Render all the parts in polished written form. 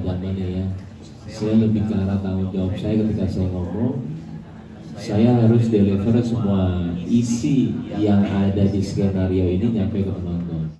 zamannya ya. Saya lebih ke arah tanggung jawab saya ketika saya ngomong, saya harus deliver semua isi yang ada di skenario ini nyampe ke penonton.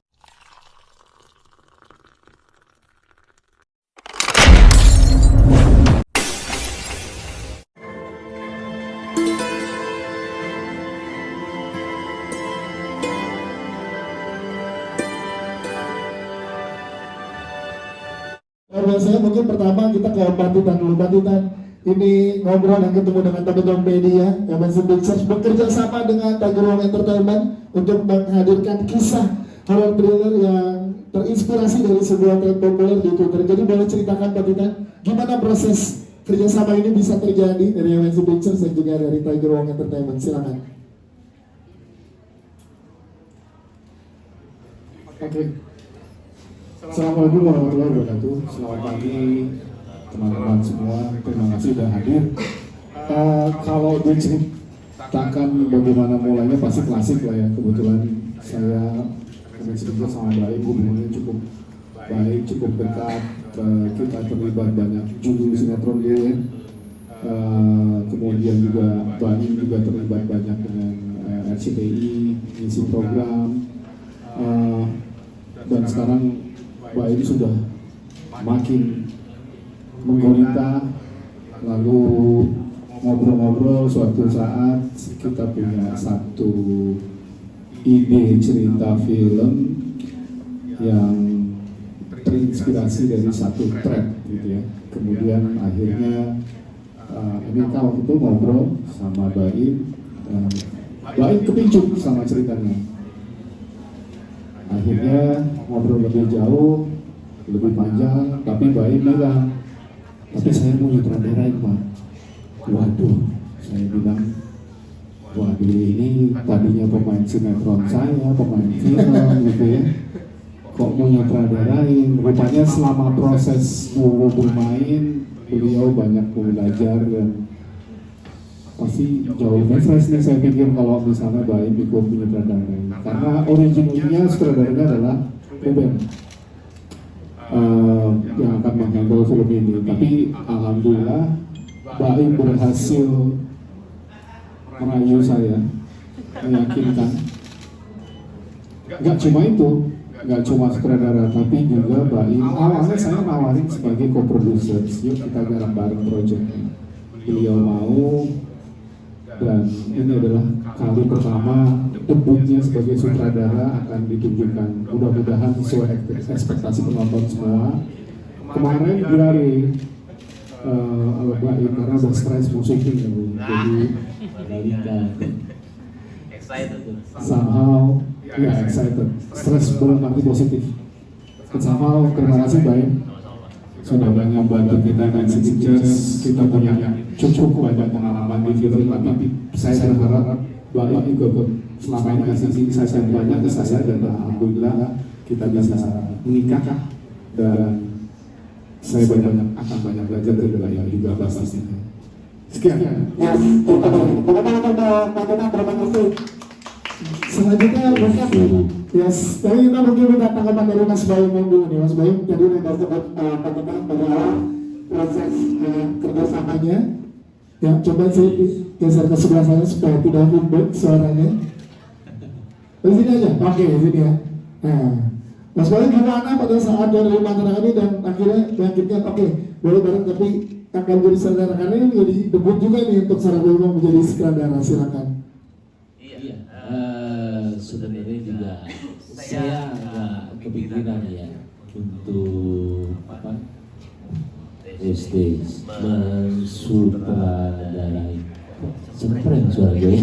Saya mungkin pertama kita ke Mbak Titan dulu. Mbak Titan, ini ngobrol dan ketemu dengan teman-teman media MNC Pictures bekerja sama dengan Tiger Wong Entertainment untuk menghadirkan kisah horror thriller yang terinspirasi dari sebuah tren populer di Twitter. Jadi boleh ceritakan Mbak Titan, gimana proses kerjasama ini bisa terjadi dari MNC Pictures dan juga dari Tiger Wong Entertainment? Silakan. Oke. Assalamualaikum warahmatullahi wabarakatuh. Selamat pagi teman-teman semua. Terima kasih sudah hadir. Kalau diceritakan bagaimana mulainya pasti klasik lah ya. Kebetulan saya cerita sama baik, hubungannya cukup baik, cukup dekat. Kita terlibat banyak judul sinetron dulu ya. Kemudian juga Bani juga terlibat banyak dengan RCTI, ngisi program. Dan sekarang Mbak ini sudah makin menggurita, lalu ngobrol-ngobrol suatu saat kita punya satu ide cerita film yang terinspirasi dari satu track gitu ya. Kemudian akhirnya ini waktu itu ngobrol sama Baim, Baim kepincut sama ceritanya. Akhirnya ngobrol lebih jauh, lebih panjang, tapi Baim bilang, tapi saya mau nyutradarain Pak. Waduh, saya bilang, waduh ini tadinya pemain sinetron saya, pemain film gitu ya. Kok mau nyutradarain? Rupanya selama proses mau bermain, beliau banyak belajar dan pasti jauh lebih fresh nih saya pikir kalau misalnya Baim ikut menyutradarai, karena originalnya sutradaranya adalah Ruben yang akan menghandle film ini. Tapi alhamdulillah Baim berhasil merayu saya, meyakinkan. Gak cuma itu, gak cuma sutradara, tapi juga Baim awalnya saya nawarin sebagai co-producer, yuk kita garap bareng projectnya. Beliau mau, dan ini adalah kali pertama debutnya sebagai sutradara akan ditunjukkan, mudah-mudahan sesuai ekspektasi penonton semua. Kemarin Girari Baim karena udah stres musiknya jadi somehow ya excited, stres belum arti positif. Somehow terima kasih Baim sudah banyak bantu kita dan Pictures. Kita punya cukup banyak pengalaman di film, tapi saya berharap Baim juga selama ini kasih saya banyak ke saya, dan alhamdulillah kita bisa menikah dan saya akan banyak belajar dari Baim juga pastinya. Sekian. Ya, terima kasih. Selanjutnya mungkin yes, tapi kita mungkin minta tanggapan dari Mas Baim dulu nih. Mas Baim tadi udah sebut bagaimana pada awal proses kerjasamanya. Ya, coba saya geser ke sebelah sana supaya tidak feedback suaranya. Di sini aja, oke, di sini ya. Nah, Mas Baim gimana pada saat dari masyarakat ini dan akhirnya meyakinkan, oke, boleh bareng tapi akan jadi sutradara, karena ini menjadi debut juga nih untuk seorang Baim menjadi sutradara. Silakan. Sebenarnya juga saya nggak kepikiran ya untuk apa mensutradarai. Sempreng suara gue.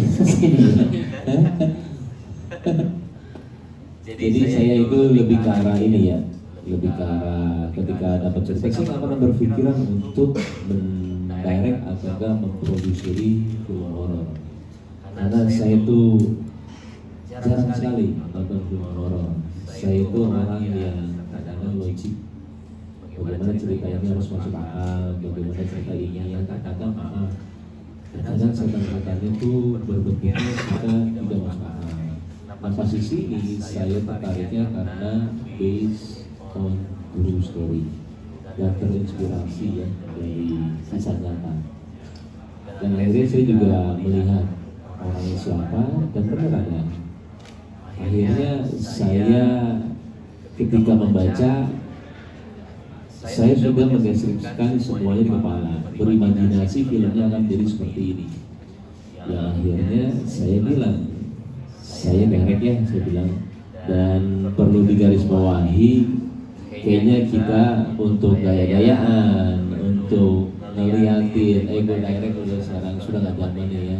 Jadi saya itu lebih ke arah ini ya, lebih ke arah ketika dapat cerita saya nggak pernah berpikiran untuk mendirect atau memproduksi film horor, karena saya itu jarang sekali nonton film horor. Saya itu orang yang kadang-kadang logik, bagaimana cerita ini harus masuk akal, bagaimana cerita ini yang kadang-kadang kadang setan-setannya itu berbentuknya kita tidak masuk akal. Nah, posisi ini saya tertariknya karena based on true story. dan terinspirasi ya dari kisah nyata. Dan akhirnya saya juga melihat orangnya siapa dan benar ada. Akhirnya saya ketika membaca, saya sudah mendeskripsikan semuanya di kepala, berimajinasi filmnya akan jadi seperti ini. Ya akhirnya saya bilang, saya direct ya, saya bilang, dan perlu digarisbawahi, kayaknya kita untuk gaya-gayaan, untuk ngeliatin ego direct udah sekarang sudah nggak zamannya ya.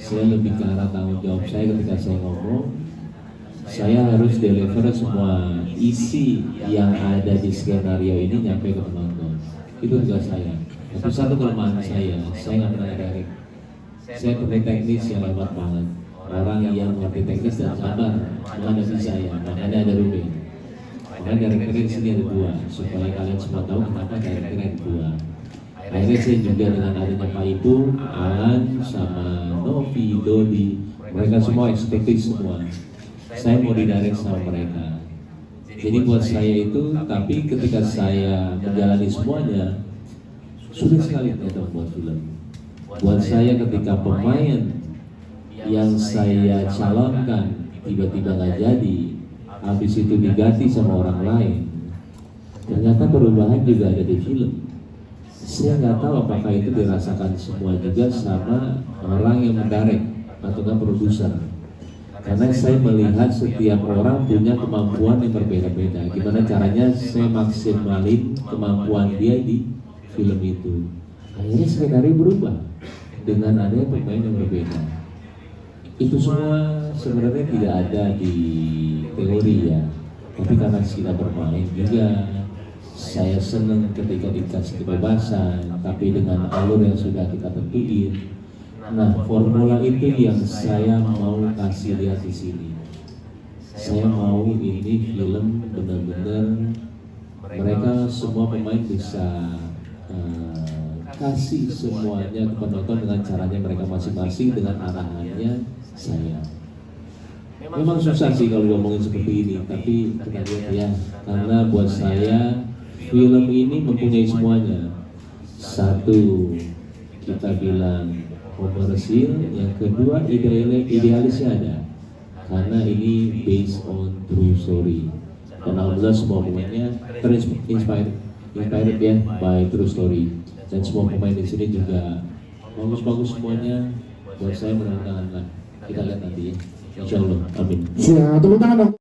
Saya lebih ke arah tanggung jawab saya ketika saya ngomong, saya harus deliver semua isi yang ada di skenario ini nyampe ke penonton. Itu tugas saya. Tapi satu kelemahan saya nggak pernah direct. Saya pakai teknis yang lewat banget. Orang yang mengerti teknis dan sabar menghadapi saya, makanya ada Ruben. Makanya director di sini ada dua, supaya kalian semua tahu kenapa director ada dua. Akhirnya saya juga dengan adanya Pak Ibu, Alan, sama Novi, Dodi, mereka semua ekspektif semua. Saya mau didirect sama mereka. Jadi buat saya itu, tapi ketika saya menjalani semuanya, sulit sekali ternyata buat film. Buat saya ketika pemain yang saya calonkan tiba-tiba nggak jadi, habis itu diganti sama orang lain, ternyata perubahan juga ada di film. Saya nggak tahu apakah itu dirasakan semua juga sama orang yang mendirect atau produser. Karena saya melihat setiap orang punya kemampuan yang berbeda-beda. Gimana caranya saya maksimalin kemampuan dia di film itu. Akhirnya skenario berubah dengan adanya pemain yang berbeda. Itu semua sebenarnya tidak ada di teori ya. Tapi karena kita bermain juga, saya senang ketika dikasih kebebasan. Tapi dengan alur yang sudah kita tentuin. Nah, formula itu yang saya mau kasih lihat di sini. Saya mau ini film benar-benar mereka semua pemain bisa kasih semuanya ke penonton dengan caranya mereka masing-masing, dengan arahannya saya. Memang susah sih kalau ngomongin seperti ini, tapi kita lihat ya, karena buat saya film ini mempunyai semuanya. Satu, kita bilang komersil, yang kedua idealisnya ada, karena ini based on true story. Dan alhamdulillah semua pemainnya terinspired ya by true story. Dan semua pemain di sini juga bagus-bagus semuanya. Buat saya mudah-mudahan lah, kita lihat nanti ya. Insya Allah, amin. Siap, tepuk tangan dong.